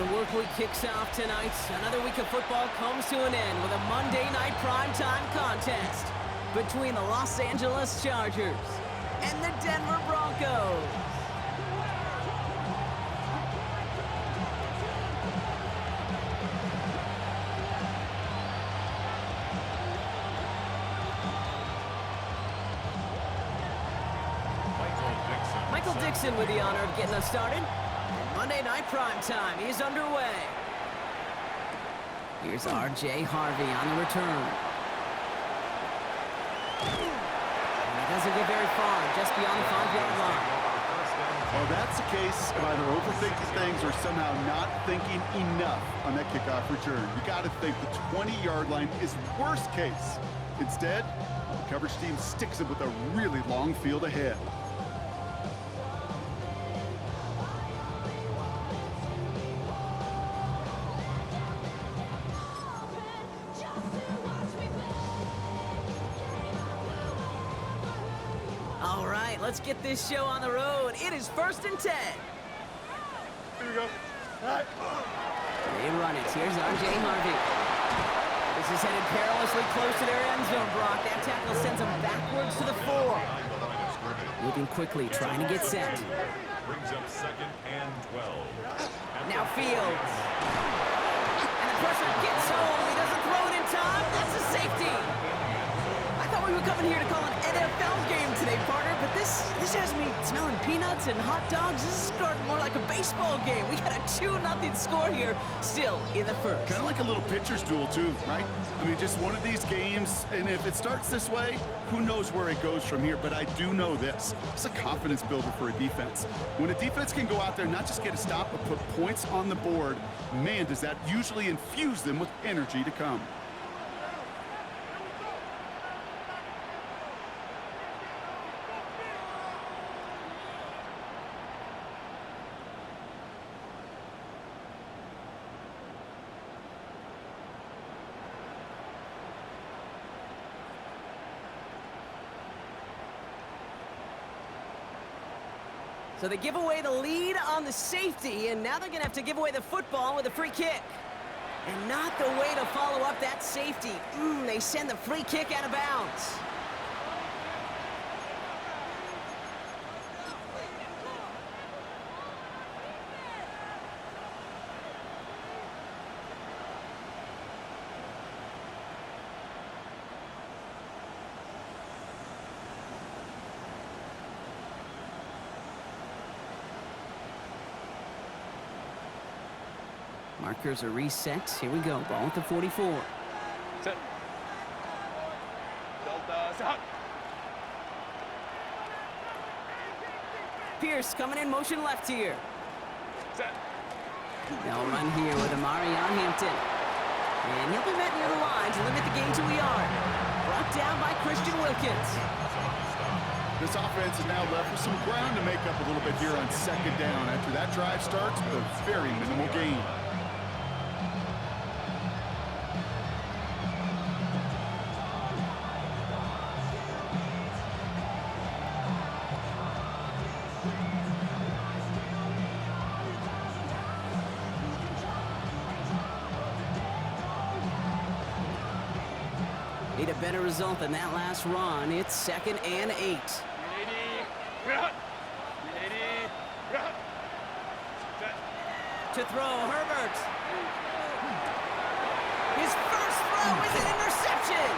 the work week kicks off tonight, another week of football comes to an end with a Monday night primetime contest between the Los Angeles Chargers and the Denver Broncos. Michael Dixon with the honor of getting us started. Monday Night Primetime is underway. Here's R.J. Harvey on the return. And he doesn't get very far, just beyond the 5-yard line. Well, that's the case if either overthinking things or somehow not thinking enough on that kickoff return. You got to think the 20-yard line is worst case. Instead, the coverage team sticks it with a really long field ahead. All right, let's get this show on the road. It is 1st and 10. Here we go. All right. They run it. Here's R.J. Harvey. This is headed perilously close to their end zone, Brock. That tackle sends them backwards to the 4. Moving quickly, trying to get set. Brings up 2nd and 12. Now Fields. And the pressure gets home. He doesn't throw it in time. That's a safety. I thought we were coming here to call an NFL game today, partner, but this has me smelling peanuts and hot dogs. This is starting more like a baseball game. We got a 2-0 score here, still in the first. Kind of like a little pitcher's duel, too, right? I mean, just one of these games, and if it starts this way, who knows where it goes from here, but I do know this. It's a confidence builder for a defense. When a defense can go out there and not just get a stop, but put points on the board, man, does that usually infuse them with energy to come. So they give away the lead on the safety, and now they're going to have to give away the football with a free kick. And not the way to follow up that safety. They send the free kick out of bounds. Markers are reset. Here we go. Ball at the 44. Set. Delta, set. Pierce coming in motion left here. Set. They'll run here with Amari on Hampton. And he'll be met near the line to limit the gain to a yard. Brought down by Christian Wilkins. This offense is now left with some ground to make up a little bit here on 2nd down. After that drive starts with a very minimal gain. Need a better result than that last run. It's 2nd and 8. To throw, Herbert. His first throw is an interception.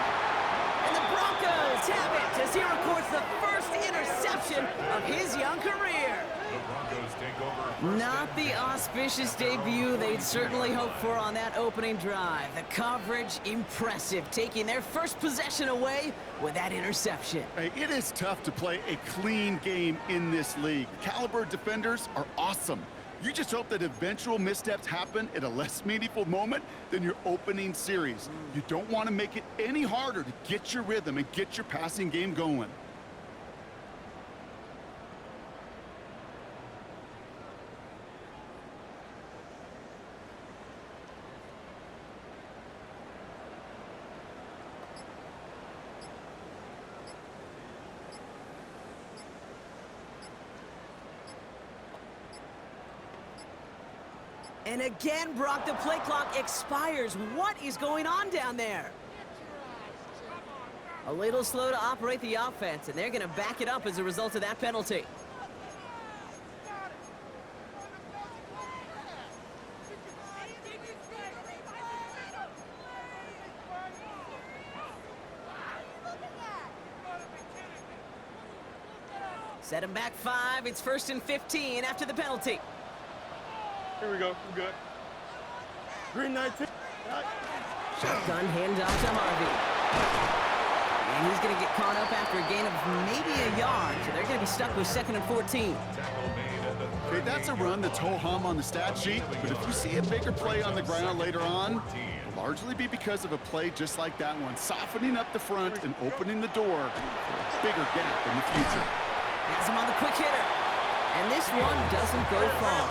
And the Broncos have it as he records the first interception of his young career. The Broncos take over. Not the auspicious debut they'd certainly hoped for on that opening drive. The coverage, impressive, taking their first possession away with that interception. Hey, it is tough to play a clean game in this league. Caliber defenders are awesome. You just hope that eventual missteps happen at a less meaningful moment than your opening series. You don't want to make it any harder to get your rhythm and get your passing game going. And again, Brock, the play clock expires. What is going on down there? A little slow to operate the offense, and they're going to back it up as a result of that penalty. Set him back 5. It's 1st and 15 after the penalty. Here we go. We're good. Green 19. Shotgun handoff to Harvey. And he's going to get caught up after a gain of maybe a yard. So they're going to be stuck with 2nd and 14. Okay, that's a run that's ho-hum on the stat sheet. But if you see a bigger play on the ground later on, it'll largely be because of a play just like that one, softening up the front and opening the door for a bigger gap in the future. Has him on the quick hitter. And this one doesn't go far.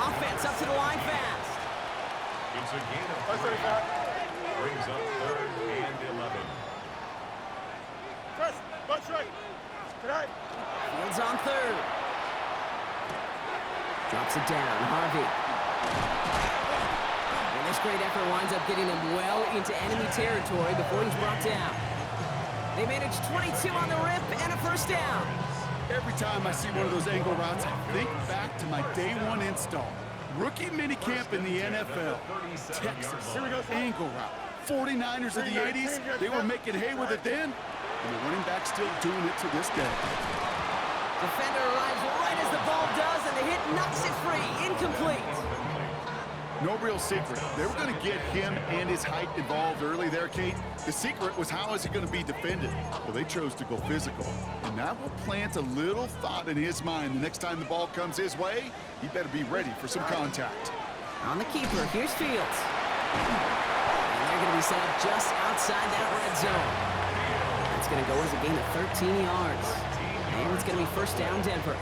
Offense up to the line fast. It's a gain of 3. Brings up 3rd and 11. Press. Bunch right. Tonight. Fields on 3rd. Drops it down. Harvey. And this great effort winds up getting him well into enemy territory before he's brought down. They managed 22 on the rip and a 1st down. Every time I see one of those angle routes, I think back to my day 1 install. Rookie minicamp in the NFL. Texas, angle route. 49ers of the 80s, they were making hay with it then, and the running back's still doing it to this day. Defender arrives right as the ball does, and the hit knocks it free. Incomplete. No real secret. They were going to get him and his height involved early there, Kate. The secret was how is he going to be defended? Well, they chose to go physical. And that will plant a little thought in his mind. The next time the ball comes his way, he better be ready for some contact. On the keeper, here's Fields. And they're going to be set up just outside that red zone. That's going to go as a gain of 13 yards. And it's going to be 1st down Denver.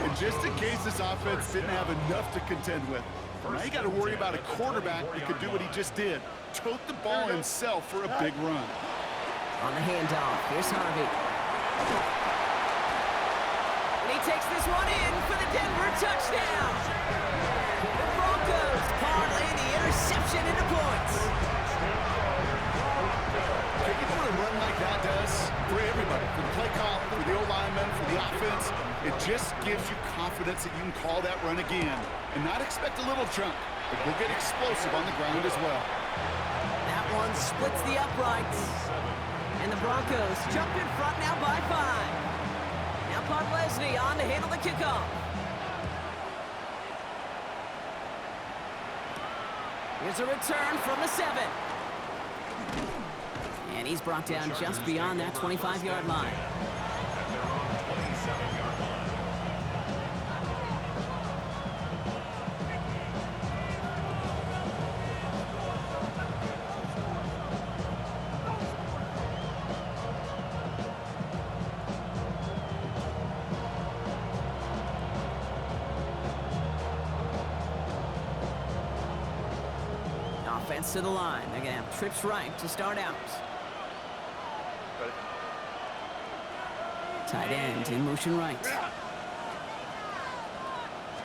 And just in case this offense didn't have enough to contend with, now you got to worry about a quarterback who could do what he just did. Tote the ball himself for a big run. On the handoff, here's Harvey. And he takes this one in for the Denver touchdown. The Broncos parlay the interception into points. You know what a run like that does for everybody, for the play call, for the O-lineman, for the offense? It just gives you confidence that you can call that run again and not expect a little jump, but we'll get explosive on the ground as well. That one splits the uprights. And the Broncos jump in front now by 5. Now Pod Leslie on to handle the kickoff. Here's a return from the 7. And he's brought down just beyond that 25-yard line. Offense to the line. They're going to have trips right to start out. Tight end in motion right.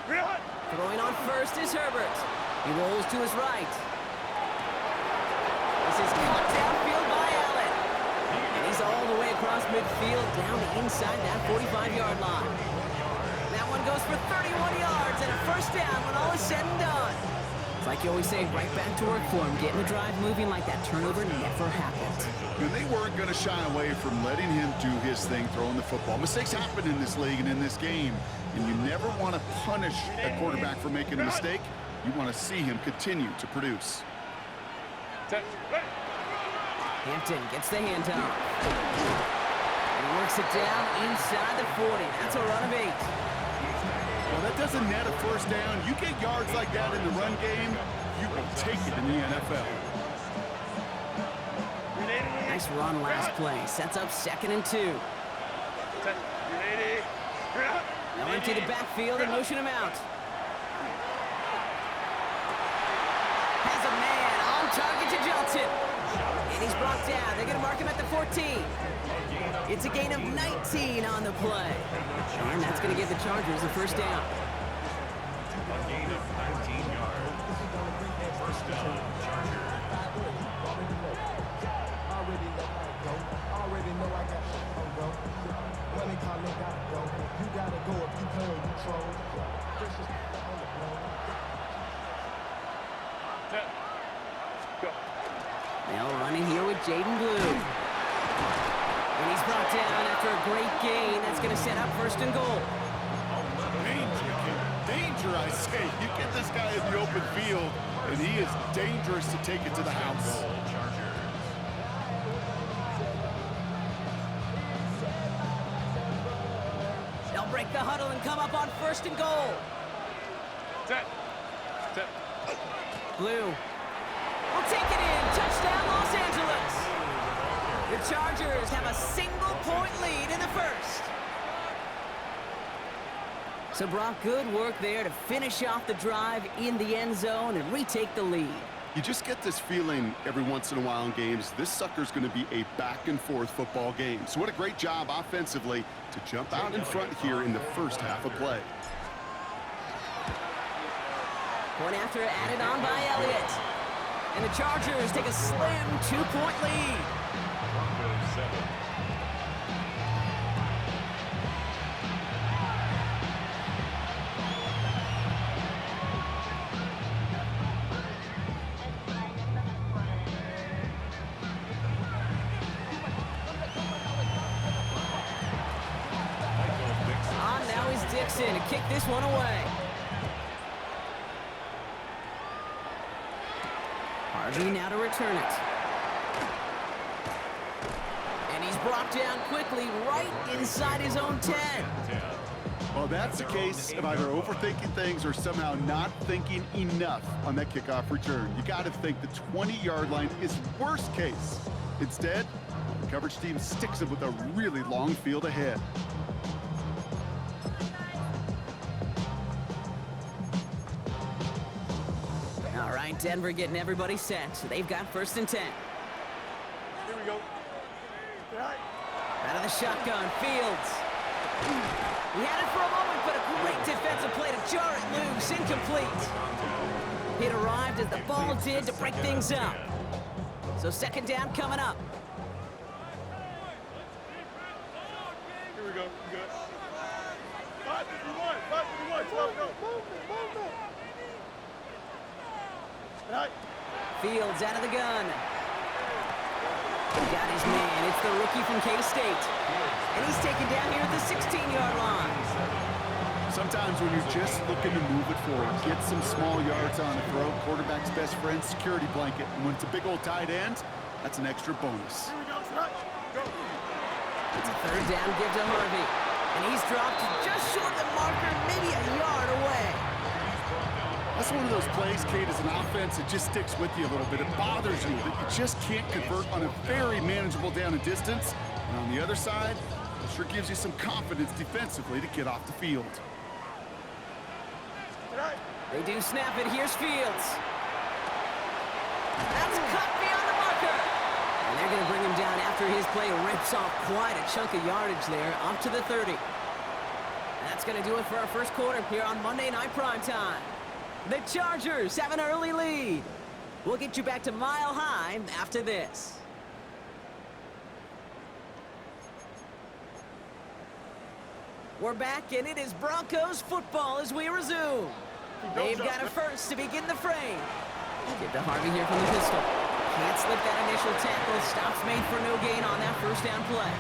Throwing on 1st is Herbert. He rolls to his right. This is caught downfield by Allen. And he's all the way across midfield down inside that 45-yard line. That one goes for 31 yards and a 1st down when all is said and done. Like you always say, right back to work for him, getting the drive moving like that turnover never happened. And they weren't going to shy away from letting him do his thing, throwing the football. Mistakes happen in this league and in this game, and you never want to punish a quarterback for making a mistake. You want to see him continue to produce. Hampton gets the handoff. And he works it down inside the 40. That's a run of 8. Well, that doesn't net a 1st down. You get yards like that in the run game, you will take it in the NFL. Nice run last play. Sets up 2nd and 2. Now empty the backfield and motion him out. Has a man on target to Johnson. And he's brought down. They're going to mark him at the 14. It's a gain of 19 on the play. And that's going to give the Chargers a 1st down. A gain of Jaden Blue. And he's brought down after a great gain. That's going to set up 1st and goal. Danger, kid. Danger, I say. You get this guy in the open field, and he is dangerous to take it to the house. They'll break the huddle and come up on 1st and goal. Set. Blue will take it in. Touchdown, Los Angeles. The Chargers have a single-point lead in the 1st. So, Brock, good work there to finish off the drive in the end zone and retake the lead. You just get this feeling every once in a while in games, this sucker's going to be a back-and-forth football game. So what a great job offensively to jump out in front here in the first half of play. Point after added on by Elliott. And the Chargers take a slim 2-point lead. Broncos 7. On now is Dixon to kick this one away. Harvey now to return it. And he's brought down quickly right inside his own 10. Well, that's the case of either overthinking things or somehow not thinking enough on that kickoff return. You got to think the 20-yard line is worst case. Instead, the coverage team sticks him with a really long field ahead. All right, Denver getting everybody set. So they've got 1st and 10. Here we go. Out of the shotgun, Fields. He had it for a moment, but a great defensive play to jar it loose, incomplete. It arrived as the ball did to break things up. So 2nd down coming up. Here we go. We good. 551. 551. 12 go. Movement. Right. Fields out of the gun. He got his man. It's the rookie from K-State. And he's taken down here at the 16-yard line. Sometimes when you're just looking to move it forward, get some small yards on the throw, quarterback's best friend, security blanket. And when it's a big old tight end, that's an extra bonus. Here we go. Right. Go. It's a 3rd down give to Harvey. And he's dropped just short of the marker, maybe a yard away. That's one of those plays, Kate, as an offense, it just sticks with you a little bit. It bothers you that you just can't convert on a very manageable down and distance. And on the other side, it sure gives you some confidence defensively to get off the field. They do snap it. Here's Fields. That's cut beyond the marker. And they're going to bring him down after his play rips off quite a chunk of yardage there, up to the 30. That's going to do it for our first quarter here on Monday Night Primetime. The Chargers have an early lead. We'll get you back to Mile High after this. We're back, and it is Broncos football as we resume. They've got a first to begin the frame. Give to Harvey here from the pistol. Can't slip that initial tackle. Stops made for no gain on that 1st down play.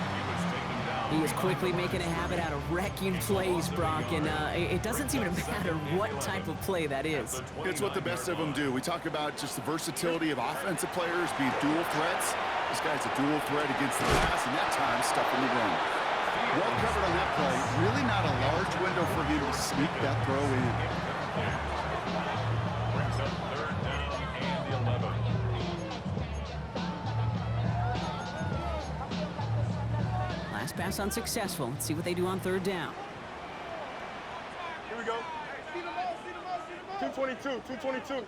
He is quickly making a habit out of wrecking plays, Brock, and it doesn't seem to matter what type of play that is. It's what the best of them do. We talk about just the versatility of offensive players being dual threats. This guy's a dual threat against the pass, and that time stuffing the run. Well covered on that play. Really not a large window for him to sneak that throw in. Brings up 3rd down and 11. Last pass unsuccessful. Let's see what they do on 3rd down. Here we go. 222. 222.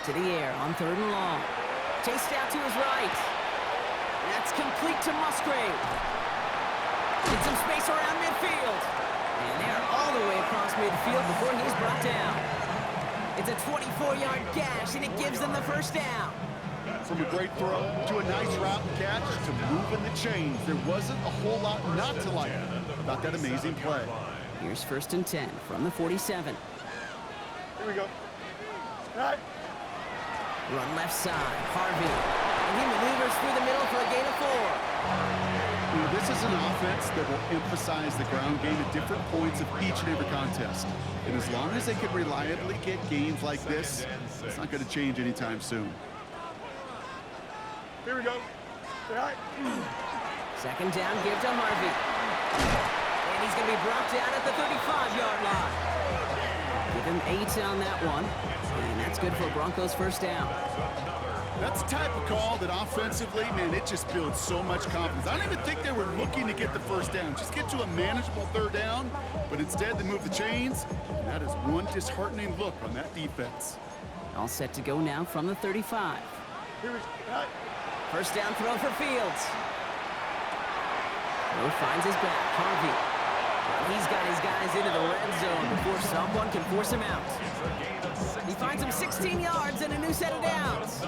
To the air on 3rd and long. Chased out to his right. That's complete to Musgrave. Get some space around midfield. And they're all the way across midfield before he's brought down. It's a 24-yard gash, and it gives them the 1st down. From a great throw to a nice route and catch to moving the chains. There wasn't a whole lot not to like about that amazing play. Here's 1st and 10 from the 47. Here we go. Right. Run left side, Harvey. And he maneuvers through the middle for a gain of 4. You know, this is an offense that will emphasize the ground game at different points of each and every contest. And as long as they can reliably get gains like this, it's not going to change anytime soon. Here we go. Say hi. Second down, give to Harvey. And he's going to be brought down at the 35-yard line. Give him 8 on that one. And that's good for Broncos first down. That's the type of call that offensively, man, it just builds so much confidence. I don't even think they were looking to get the first down. Just get to a manageable third down, but instead they move the chains, and that is one disheartening look on that defense. All set to go now from the 35. Here we go. First down throw for Fields. Mo finds his back, Harvey. He's got his guys into the red zone before someone can force him out. He finds him 16 yards and a new set of downs.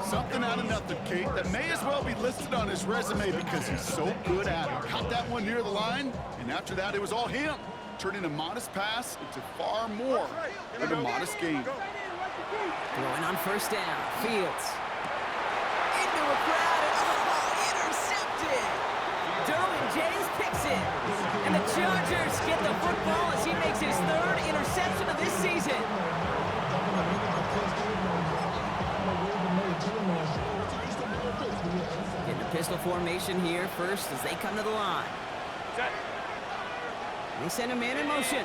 Something out of nothing, Kate, that may as well be listed on his resume because he's so good at it. Caught that one near the line, and after that, it was all him, turning a modest pass into far more than a modest gain. Throwing on first down, Fields. Into a crowd, and intercepted! Derwin James picks it, and the Chargers get the football as he makes his 3rd interception of this season. Getting a pistol formation here first as they come to the line. They send a man in motion.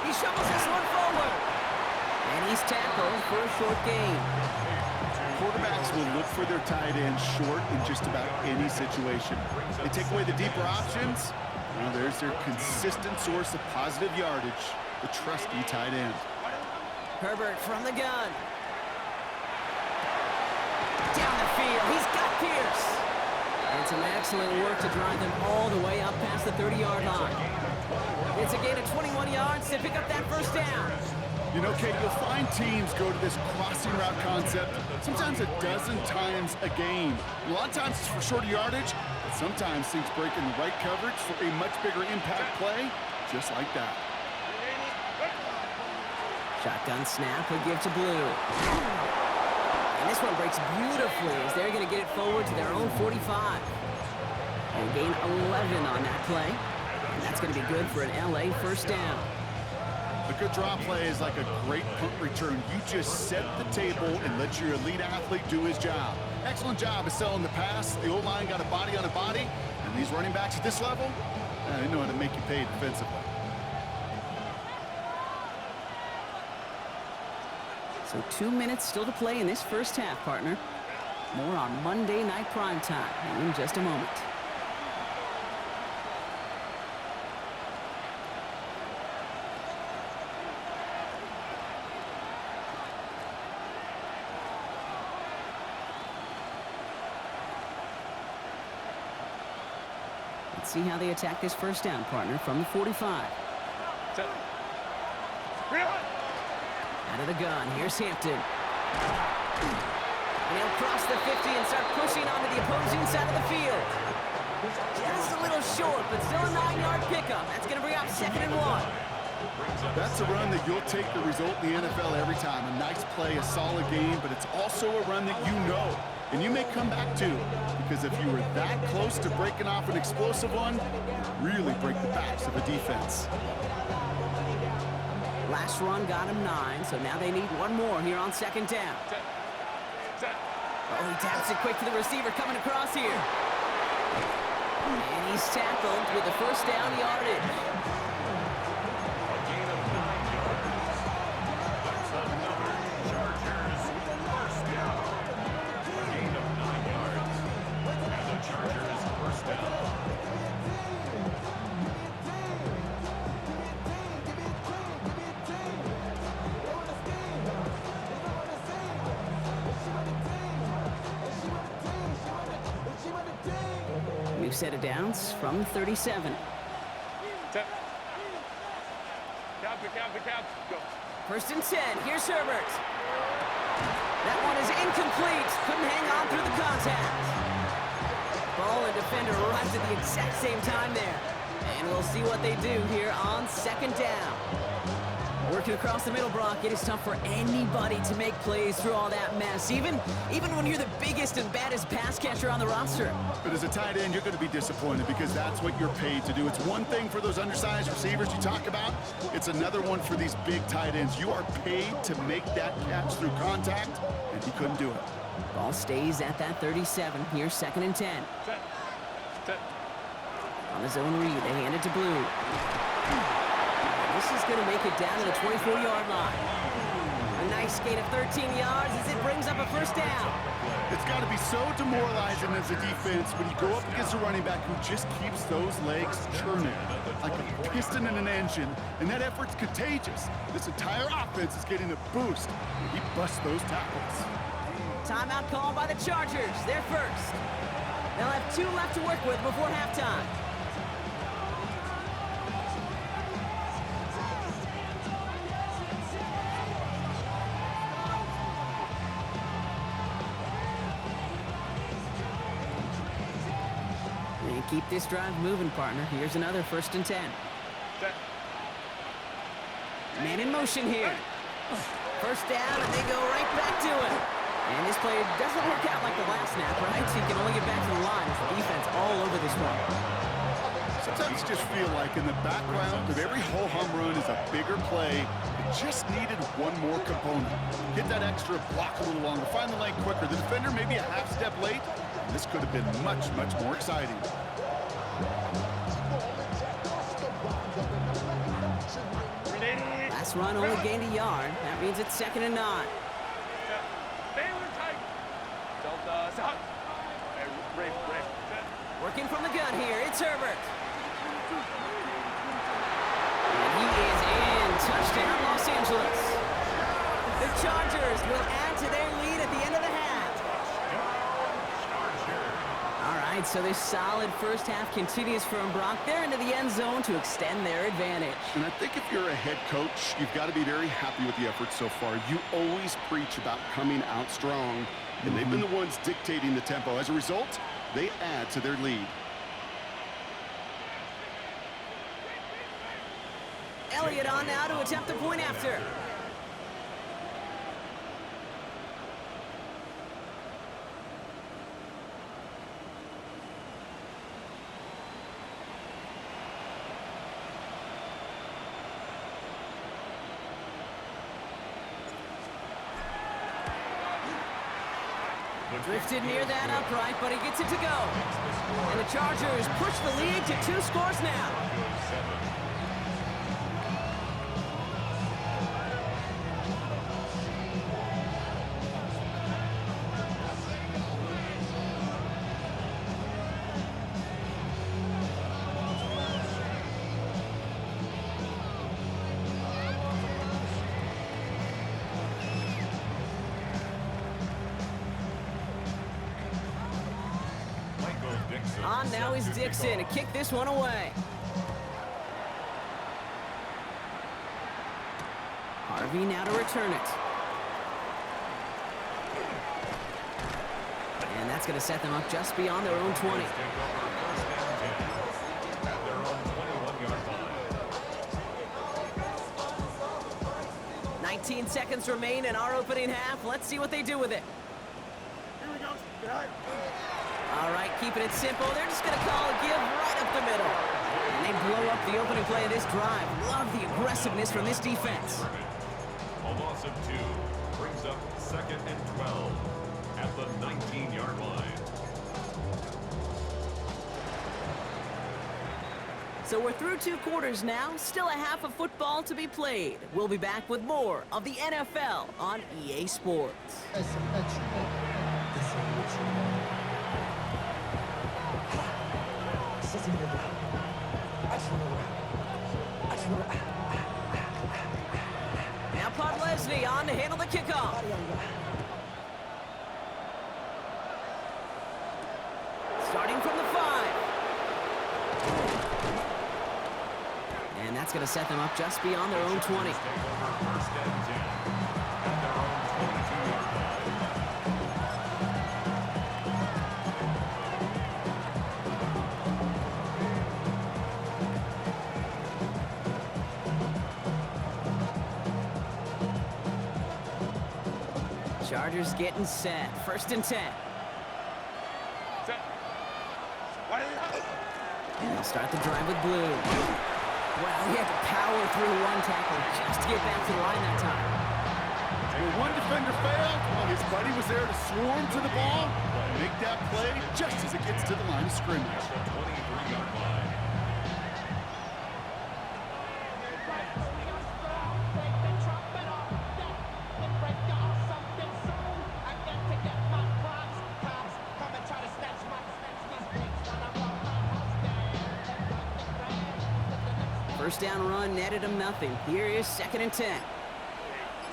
He shovels this one forward. And he's tackled for a short gain. Quarterbacks will look for their tight end short in just about any situation. They take away the deeper options. Now there's their consistent source of positive yardage, the trusty tight end. Herbert from the gun. Down the field, he's got Pierce. And some excellent work to drive them all the way up past the 30-yard line. It's a gain of 21 yards to pick up that first down. You know, Kate, you'll find teams go to this crossing route concept sometimes a dozen times a game. A lot of times it's for shorter yardage, but sometimes things break in the right coverage for a much bigger impact play, just like that. Shotgun snap, he'll give to Blue. And this one breaks beautifully as they're going to get it forward to their own 45. And gain 11 on that play. And that's going to be good for an LA first down. A good draw play is like a great punt return. You just set the table and let your elite athlete do his job. Excellent job of selling the pass. The O-line got a body on a body. And these running backs at this level, they know how to make you pay defensively. So 2 minutes still to play in this first half, partner. More on Monday Night Primetime in just a moment. Let's see how they attack this first down, partner, from the 45. Out of the gun, here's Hampton. And he'll cross the 50 and start pushing onto the opposing side of the field. Just a little short, but still a 9-yard pickup. That's going to bring up 2nd and 1. That's a run that you'll take the result in the NFL every time. A nice play, a solid game, but it's also a run that you know, and you may come back to, because if you were that close to breaking off an explosive one, you really break the backs of a defense. Last run got him 9, so now they need one more here on 2nd down. Oh, he taps it quick to the receiver coming across here. And he's tackled with the first down yardage. New set of downs from 37. Go. 1st and 10. Here's Herbert. That one is incomplete. Couldn't hang on through the contact. Ball and defender arrived at the exact same time there. And we'll see what they do here on 2nd down. Working across the middle, Brock, it is tough for anybody to make plays through all that mess, even when you're the biggest and baddest pass catcher on the roster. But as a tight end, you're going to be disappointed because that's what you're paid to do. It's one thing for those undersized receivers you talk about. It's another one for these big tight ends. You are paid to make that catch through contact, and he couldn't do it. Ball stays at that 37. Here's 2nd and 10. Set. On the zone read, they hand it to Blue. This is going to make it down to the 24-yard line. A nice gain of 13 yards as it brings up a first down. It's got to be so demoralizing as a defense when you go up against a running back who just keeps those legs churning like a piston in an engine, and that effort's contagious. This entire offense is getting a boost when he busts those tackles. Timeout called by the Chargers. They're first. They'll have 2 left to work with before halftime. And keep this drive moving, partner. Here's another 1st and 10. Set. Man in motion here. First down, and they go right back to it. And this play doesn't work out like the last snap, right? So you can only get back to the line as the defense all over this one. Sometimes you just feel like in the background of every ho-hum run is a bigger play. It just needed one more component. Get that extra block a little longer, find the lane quicker. The defender maybe a half step late. And this could have been much, much more exciting. Last run only gained a yard. That means it's 2nd and 9. Working from the gun here, it's Herbert. And he is in. Touchdown, Los Angeles. The Chargers will add to their lead at the end of the half. All right, so this solid first half continues from Brock. They're into the end zone to extend their advantage. And I think if you're a head coach, you've got to be very happy with the effort so far. You always preach about coming out strong, and they've been the ones dictating the tempo. As a result, they add to their lead. Elliott on now to attempt the point after. Drifted near that upright, but he gets it to go. And the Chargers push the lead to 2 scores now. On now is Dixon to kick this one away. Harvey now to return it. And that's going to set them up just beyond their own 20. 19 seconds remain in our opening half. Let's see what they do with it. Here we go. Get high. All right, keeping it simple. They're just going to call a give right up the middle. And they blow up the opening play of this drive. Love the aggressiveness from this defense. A loss of 2 brings up 2nd and 12 at the 19-yard line. So we're through 2 quarters now. Still a half of football to be played. We'll be back with more of the NFL on EA Sports. Now Podlesny on to handle the kickoff. Starting from the 5. And that's going to set them up just beyond their own 20. Chargers getting set. 1st and 10. Set. Wide. And they'll start the drive with blue. Well, he had to power through one tackle just to get back to the line that time. Well, one defender failed. Well, his buddy was there to swarm to the ball and make that play just as it gets to the line of scrimmage. At the 23-yard line. First down run netted him nothing. Here is 2nd and 10.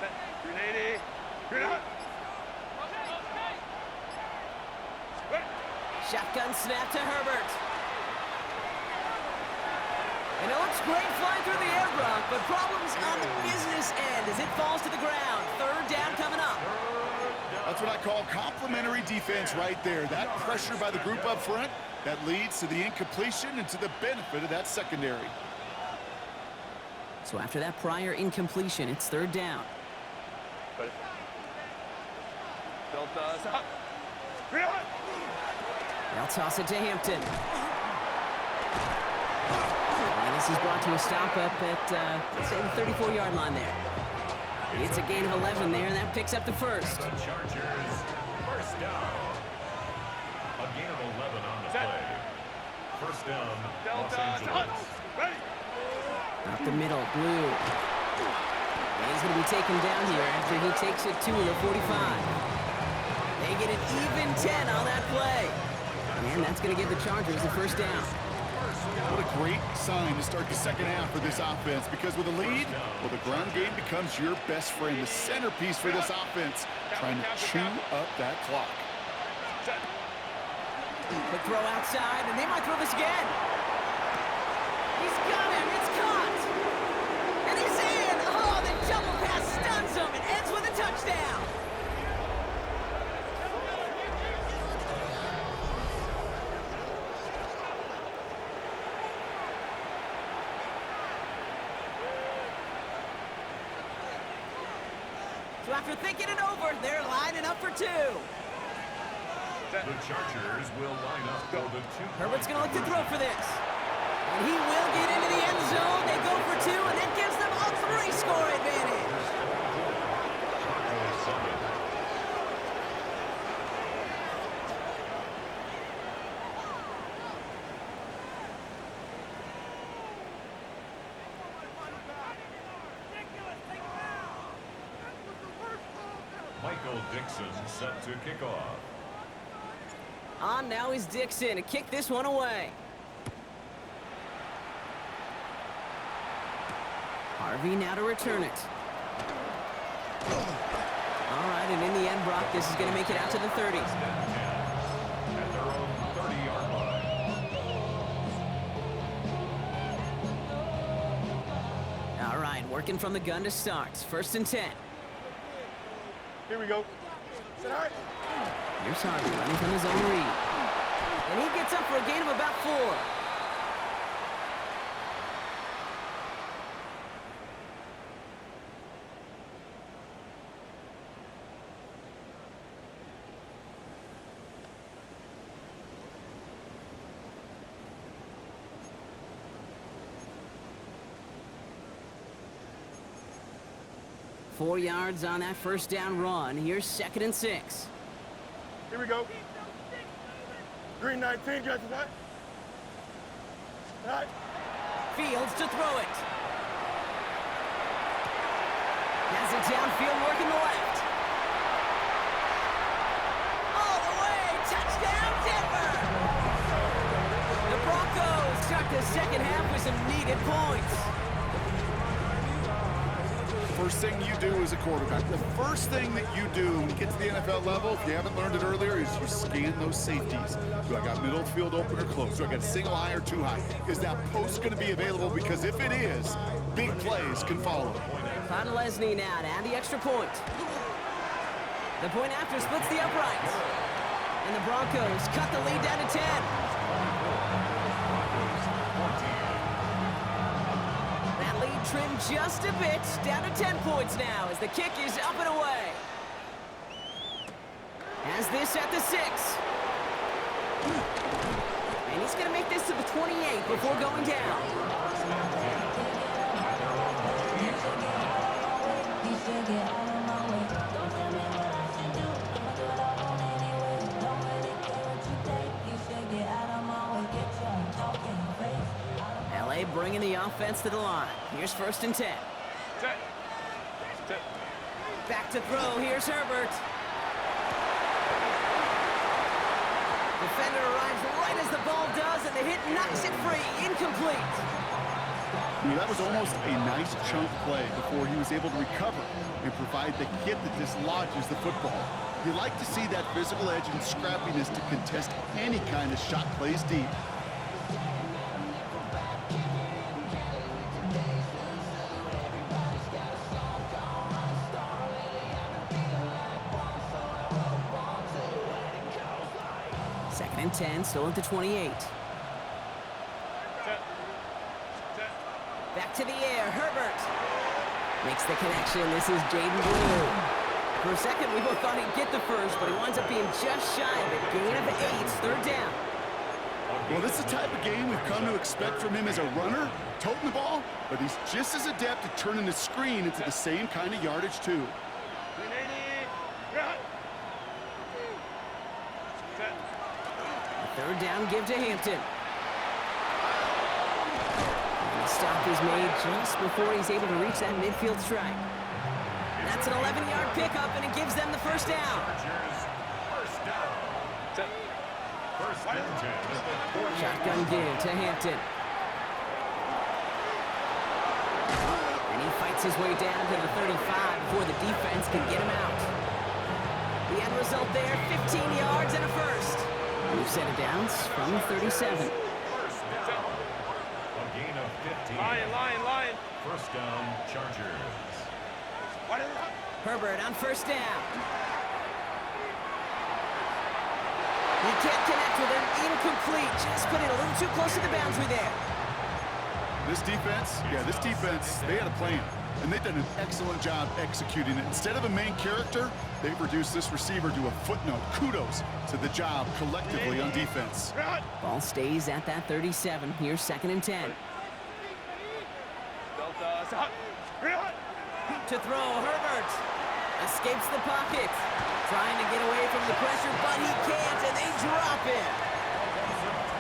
Set. 380. Green out. Shotgun snap to Herbert. And it looks great flying through the air, Brock, but problems on the business end as it falls to the ground. 3rd down coming up. That's what I call complimentary defense right there. That pressure by the group up front, that leads to the incompletion and to the benefit of that secondary. So after that prior incompletion, it's 3rd down. Delta. Stop. Green out. They'll toss it to Hampton. And this is brought to a stop up at, let's say, the 34-yard line there. It's a gain of 11 there, and that picks up the first. The Chargers, 1st down. A gain of 11 on the play. 1st down, Los Angeles. Ready. Up the middle, blue. And he's going to be taken down here after he takes it to the 45. They get an even 10 on that play. And that's going to give the Chargers the 1st down. What a great sign to start the second half for this offense, because with a lead, well, the ground game becomes your best friend, the centerpiece for this offense, trying to chew up that clock. Set. Quick throw outside, and they might throw this again. He's got him. It's caught. And he's in. Oh, the double pass stuns him and ends with a touchdown. So after thinking it over, they're lining up for 2. The Chargers will line up for the 2. Herbert's going to look to throw for this. And he will get into the end zone. They go for 2, and that gives them a 3-score advantage. Michael Dixon set to kick off. On now is Dixon to kick this one away. Harvey now to return it. All right, and in the end, Brock, this is going to make it out to the 30. At their own 30-yard line. All right, working from the gun to start. 1st and 10. Here we go. Set. All right. Here's Harvey running from his own read. And he gets up for a gain of about 4. Four yards on that 1st down run. Here's 2nd and 6. Here we go. Green 19, guys, what? All right. Fields to throw it. Has it downfield, working the left. All the way, touchdown Denver! The Broncos start the second half with some needed points. First thing you do as a quarterback, the first thing that you do when you get to the NFL level, if you haven't learned it earlier, is you scan those safeties. Do I got middle field open or close? Do I got a single high or 2 high? Is that post going to be available? Because if it is, big plays can follow. Podlesny now to add the extra point. The point after splits the uprights. And the Broncos cut the lead down to 10. That lead trimmed just a bit, down to 10 points now as the kick is up and away. Has this at the 6. And he's going to make this to the 28 before going down. LA bringing the offense to the line. Here's 1st and 10. Back to throw. Here's Herbert. Defender arrives right as the ball does, and the hit knocks it free. Incomplete. That was almost a nice chunk play before he was able to recover and provide the hit that dislodges the football. You like to see that physical edge and scrappiness to contest any kind of shot plays deep. Second and 10, still at the 28. Back to the air, Herbert. Makes the connection, this is Jaden Blue. For a second, we both thought he'd get the first, but he winds up being just shy of a gain of 8, 3rd down. Well, this is the type of game we've come to expect from him as a runner, toting the ball, but he's just as adept at turning the screen into the same kind of yardage, too. A 3rd down give to Hampton. And the stop is made just before he's able to reach that midfield strike. That's an 11-yard pickup, and it gives them the 1st down. Shotgun give to Hampton. And he fights his way down to the 35 before the defense can get him out. The end result there, 15 yards and a 1st. New set of downs from the 37. A gain of 15. Lion. 1st down, Chargers. Herbert on 1st down. He can't connect with him. Incomplete. Just put it a little too close to the boundary there. This defense, they had a plan, and they've done an excellent job executing it. Instead of a main character, they've reduced this receiver to a footnote. Kudos to the job collectively on defense. Ball stays at that 37. Here's 2nd and 10. To throw, Herbert. Escapes the pocket. Trying to get away from the pressure, but he can't, and they drop it.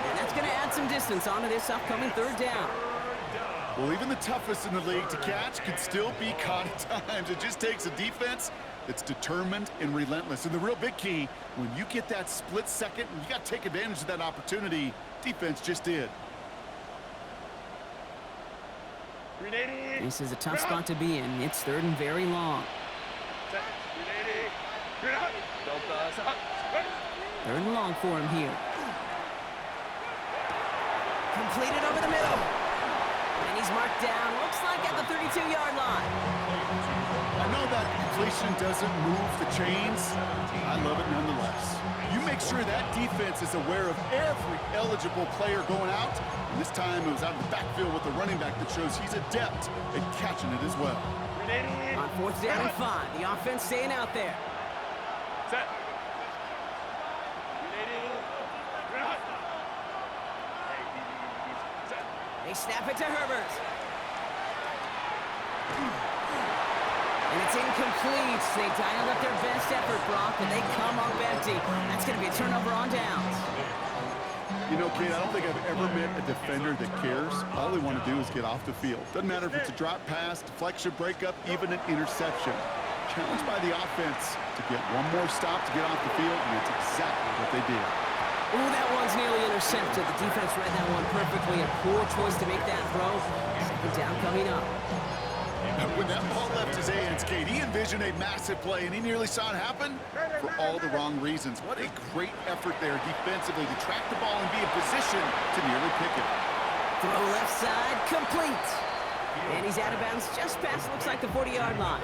And that's going to add some distance onto this upcoming 3rd down. Well, even the toughest in the league to catch can still be caught at times. It just takes a defense that's determined and relentless. And the real big key, when you get that split second, you got to take advantage of that opportunity. Defense just did. This is a tough spot to be in. It's 3rd and very long. 3rd and long for him here. Completed over the middle. And he's marked down, looks like at the 32-yard line. I know that completion doesn't move the chains. I love it nonetheless. You make sure that defense is aware of every eligible player going out. And this time it was out of the backfield with the running back that shows he's adept at catching it as well. On 4th down and 5, the offense staying out there. They snap it to Herbert. And it's incomplete. They dialed up their best effort, Brock, and they come up empty. That's going to be a turnover on downs. You know, Kate, I don't think I've ever met a defender that cares. All they want to do is get off the field. Doesn't matter if it's a drop pass, deflection, breakup, even an interception. Challenged by the offense to get one more stop to get off the field, and that's exactly what they did. Ooh, that one's nearly intercepted. The defense read that one perfectly. A poor choice to make that throw. 2nd down coming up. When that ball left his hands, Kate, he envisioned a massive play, and he nearly saw it happen for all the wrong reasons. What a great effort there defensively to track the ball and be in position to nearly pick it. Throw left side, complete. And he's out of bounds just past, looks like, the 40-yard line.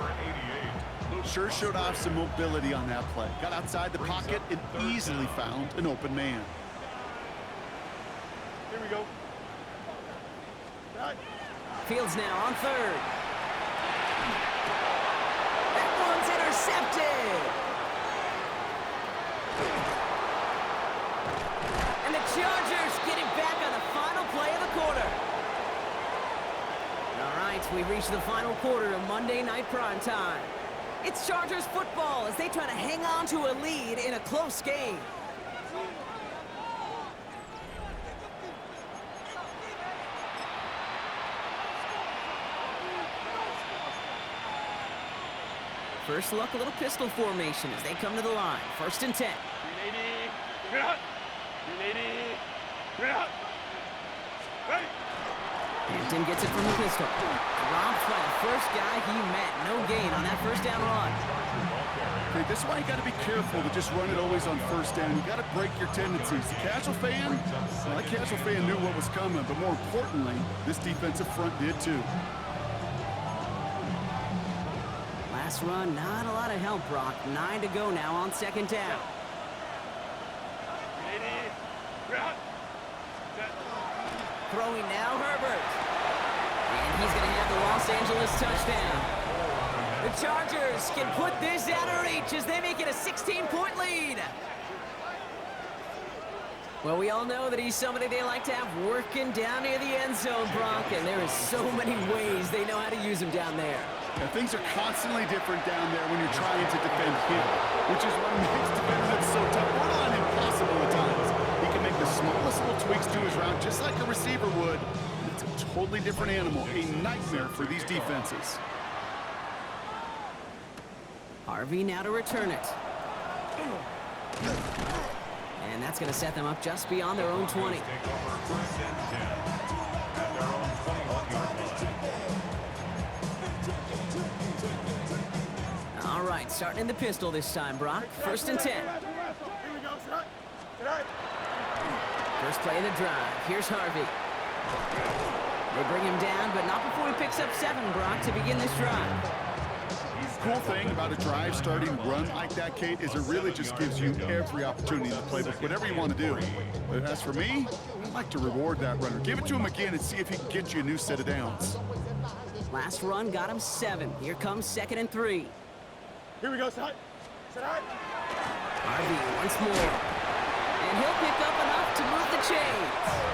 Sure showed off some mobility on that play. Got outside the pocket and easily found an open man. Here we go. Fields now on 3rd. That one's intercepted. And the Chargers get it back on the final play of the quarter. All right, we've reached the final quarter of Monday Night Prime Time. It's Chargers football as they try to hang on to a lead in a close game. First look, a little pistol formation as they come to the line. 1st and 10. 380. Bring it out. 380. Bring it out. Ready. Hampton gets it from the pistol. Dropped by the first guy he met. No gain on that first down run. Okay, this is why you got to be careful to just run it always on 1st down. You got to break your tendencies. The casual fan, well, that casual fan knew what was coming, but more importantly, this defensive front did too. Last run, not a lot of help, Brock. 9 to go now on 2nd down. 380. Bring it out. Set. Throwing now, Herbert. And he's going to have the Los Angeles touchdown. The Chargers can put this out of reach as they make it a 16-point lead. Well, we all know that he's somebody they like to have working down near the end zone, Brock, and there is so many ways they know how to use him down there. Now, things are constantly different down there when you're trying to defend him, which is what makes defending him so tough. Borderline impossible at times. He can make the smallest little tweaks to his route, just like a receiver would. It's a totally different animal, a nightmare for these defenses. Harvey now to return it. And that's going to set them up just beyond their own 20. Take over 1st and 10 at their own 21-yard line. All right, starting in the pistol this time, Brock. 1st and 10. Here we go. Set. Set. First play of the drive. Here's Harvey. They bring him down, but not before he picks up 7, Brock, to begin this drive. Cool thing about a drive starting run like that, Kate, is it really just gives you every opportunity in the playbook, whatever you want to do. But as for me, I'd like to reward that runner. Give it to him again and see if he can get you a new set of downs. Last run got him 7. Here comes 2nd and 3. Here we go. Set. Set. Harvey once more. And he'll pick up enough to move the chains.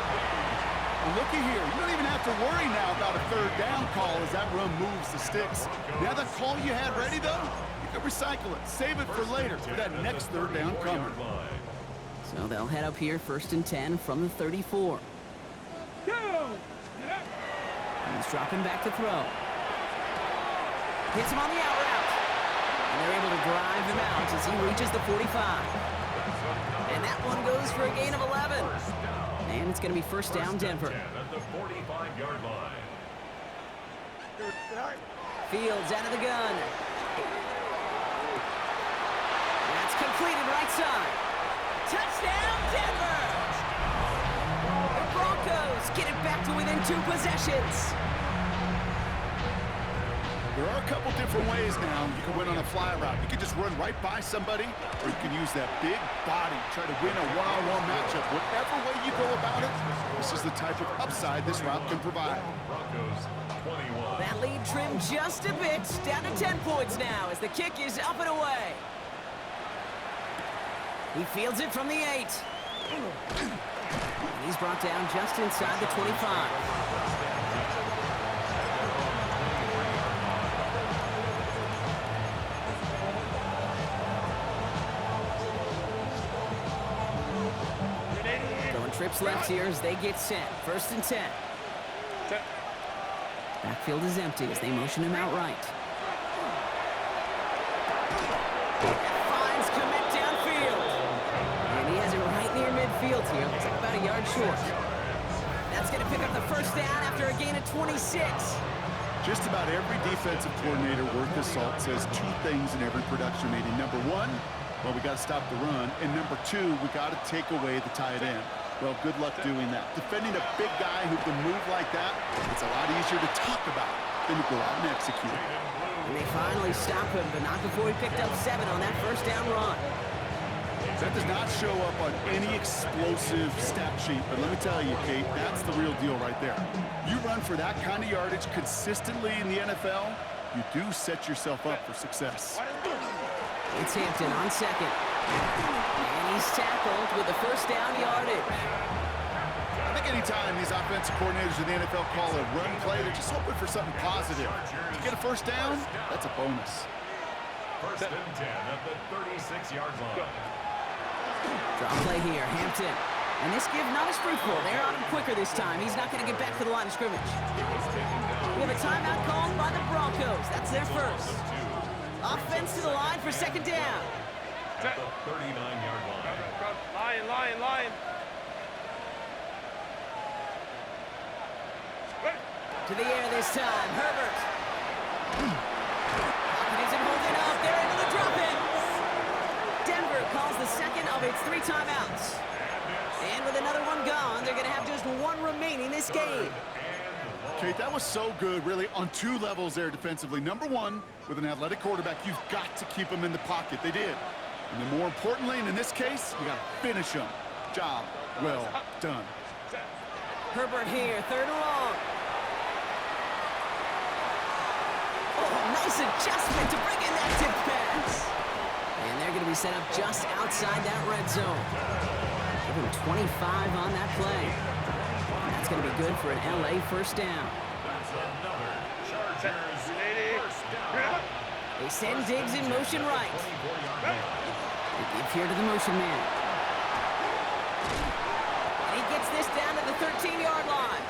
Looky here, you don't even have to worry now about a 3rd down call as that run moves the sticks. Now that call you had ready, though, you can recycle it. Save it for later, for that next 3rd down coming. So they'll head up here 1st and 10 from the 34. He's dropping back to throw. Hits him on the out route. And they're able to drive him out as he reaches the 45. And that one goes for a gain of 11. And it's going to be 1st down, Denver. At the 45-yard line. Fields out of the gun. That's completed right side. Touchdown, Denver! The Broncos get it back to within 2 possessions. There are a couple different ways now you can win on a fly route. You can just run right by somebody, or you can use that big body, try to win a one-on-one matchup. Whatever way you go about it, this is the type of upside this route can provide. Broncos 21. That lead trimmed just a bit, down to 10 points now as the kick is up and away. He fields it from the 8. And he's brought down just inside the 25. Trips left here as they get set. 1st and 10. Set. Backfield is empty as they motion him out right. Finds commit downfield. And he has it right near midfield here. Looks like about a yard short. That's going to pick up the 1st down after a gain of 26. Just about every defensive coordinator worth his salt says 2 things in every production meeting. Number 1, well, we got to stop the run. And number 2, we got to take away the tight end. Well, good luck doing that. Defending a big guy who can move like that, it's a lot easier to talk about than to go out and execute. And they finally stop him, but not before he picked up 7 on that 1st down run. That does not show up on any explosive stat sheet, but let me tell you, Kate, that's the real deal right there. You run for that kind of yardage consistently in the NFL, you do set yourself up for success. It's Hampton on 2nd. And he's tackled with the first down yardage. I think anytime these offensive coordinators in the NFL call a run play, they're just hoping for something positive. To get a first down, that's a bonus. First and 10 at the 36-yard line. Draw play here, Hampton. And this give not as fruitful. They're on him quicker this time. He's not going to get back to the line of scrimmage. We have a timeout called by the Broncos. That's their first. Offense to the line for second down. At the 39-yard line. Lion. To the air this time, Herbert. Hopkins isn't holding up. They're into the drop-in. Denver calls the second of its 3 timeouts. And with another one gone, they're going to have just one remaining this game. Kate, that was so good, really, on 2 levels there defensively. Number one, with an athletic quarterback, you've got to keep him in the pocket. They did. And then more importantly, and in this case, you got to finish him. Job well done. Herbert here, 3rd and long. Oh, nice adjustment to bring in that tip pass. And they're going to be set up just outside that red zone. Give him 25 on that play. And that's going to be good for an LA first down. That's another Chargers first down. They send Diggs in motion right. 24-yard line. They give here to the motion man. And he gets this down to the 13-yard line.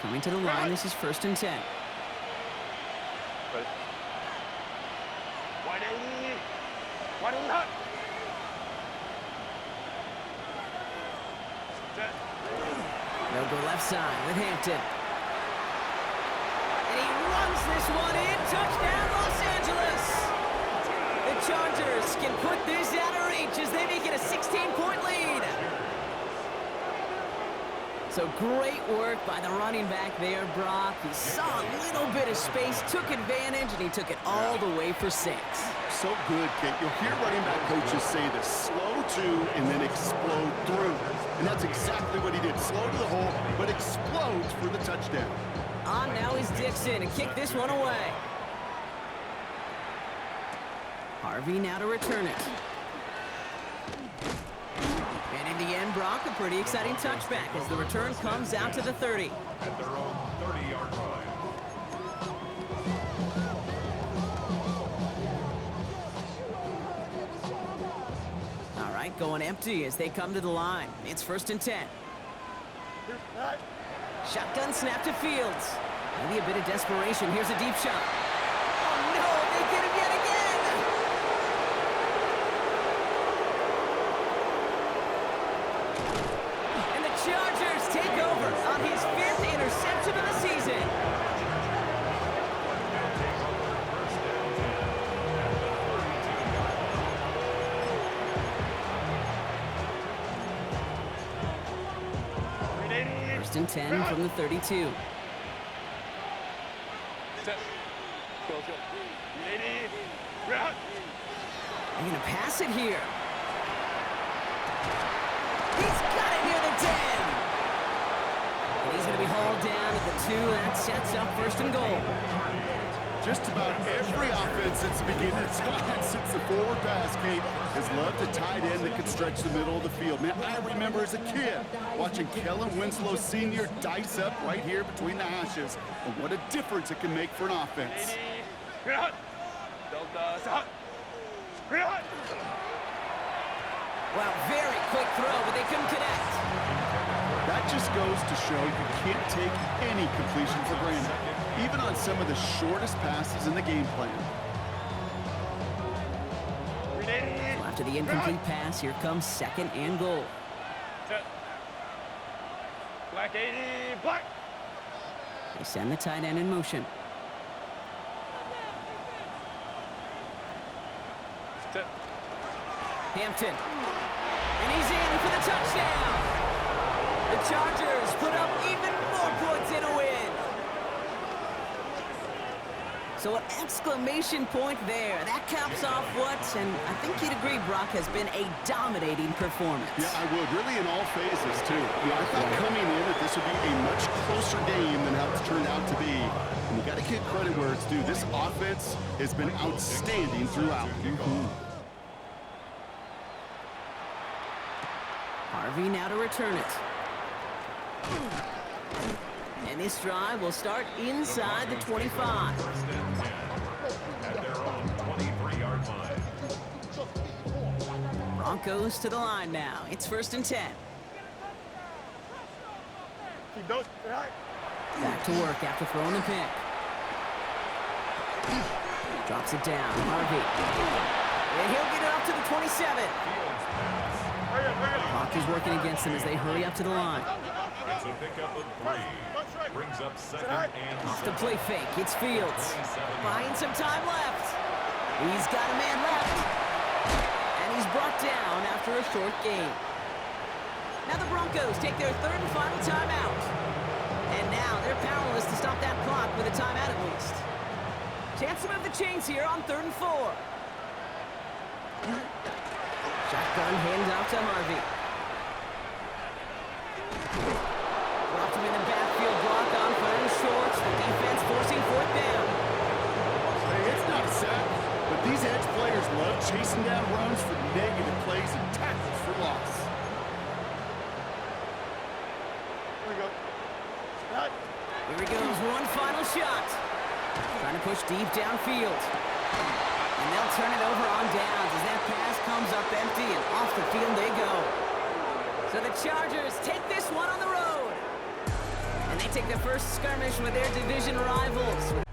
Coming to the line, this is 1st and 10. They'll go left side with Hampton. And he runs this one in. Touchdown, Los Angeles. The Chargers can put this out of reach as they make it a 16-point lead. So great work by the running back there, Brock. He saw a little bit of space, took advantage, and he took it all the way for 6. So good, Kate. You'll hear running back coaches say this: slow to and then explode through. And that's exactly what he did. Slow to the hole, but explodes for the touchdown. On now is Dixon and kick this one away. Harvey now to return it. And in the end, Brock, a pretty exciting touchback as the return comes out to the 30. At their own 30-yard line. All right, going empty as they come to the line. It's 1st and 10. Shotgun snap to Fields. Maybe a bit of desperation. Here's a deep shot. Oh, no, they get him yet again. And the Chargers take over on his 5th interception of the season. First and 10 from the 32. They're going to pass it here. He's got it near the 10. And he's going to be hauled down at the 2. That sets up 1st and goal. Just about every offense since the beginning of time, since the forward pass, Kate, has loved a tight end that could stretch the middle of the field. Man, I remember as a kid watching Kellen Winslow Sr. dice up right here between the hashes. And what a difference it can make for an offense. Well, very quick throw, but they couldn't connect. That just goes to show you can't take any completion for granted, even on some of the shortest passes in the game plan. So after the incomplete pass, here comes 2nd and goal. Black 80, black. They send the tight end in motion. Hampton. And he's in for the touchdown. The Chargers put up even more points in a win. So an exclamation point there. That caps off what, and I think you'd agree, Brock, has been a dominating performance. Yeah, I would. Really in all phases, too. You know, I thought coming in that this would be a much closer game than how it's turned out to be. And you got to give credit where it's due. This offense has been outstanding throughout. Harvey now to return it. And this drive will start inside the 25. First and 10 at their own 23-yard line. Broncos to the line now. It's 1st and 10. Keep those. Back to work after throwing the pick. Drops it down. Harvey. And he'll get it up to the 27. Hurry up, hurry up. Clock is working against them as they hurry up to the line. It's a pickup of 3. Brings up 2nd and Off the 6. play fake. It's Fields. Buying some time left. He's got a man left. And he's brought down after a short game. Now the Broncos take their 3rd and final timeout. And now they're powerless to stop that clock with a timeout at least. Chance to move the chains here on 3rd and 4. Shotgun handoff to Harvey. Dropped him in the backfield block on 3rd and short. The defense forcing 4th down. Hey, it's not a sack, but these edge players love chasing down runs for negative plays and tackles for loss. Here we go. Shot. Here he goes, one final shot. Trying to push deep downfield. And they'll turn it over on downs as that pass comes up empty and off the field they go. So the Chargers take this one on the road. And they take the first skirmish with their division rivals with